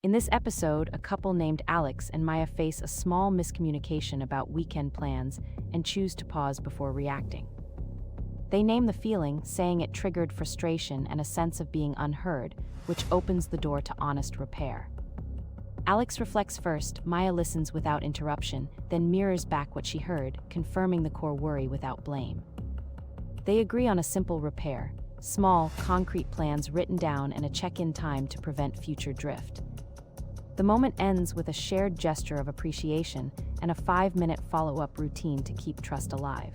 In this episode, a couple named Alex and Maya face a small miscommunication about weekend plans and choose to pause before reacting. They name the feeling, saying it triggered frustration and a sense of being unheard, which opens the door to honest repair. Alex reflects first, Maya listens without interruption, then mirrors back what she heard, confirming the core worry without blame. They agree on a simple repair, small, concrete plans written down and a check-in time to prevent future drift. The moment ends with a shared gesture of appreciation and a 5-minute follow-up routine to keep trust alive.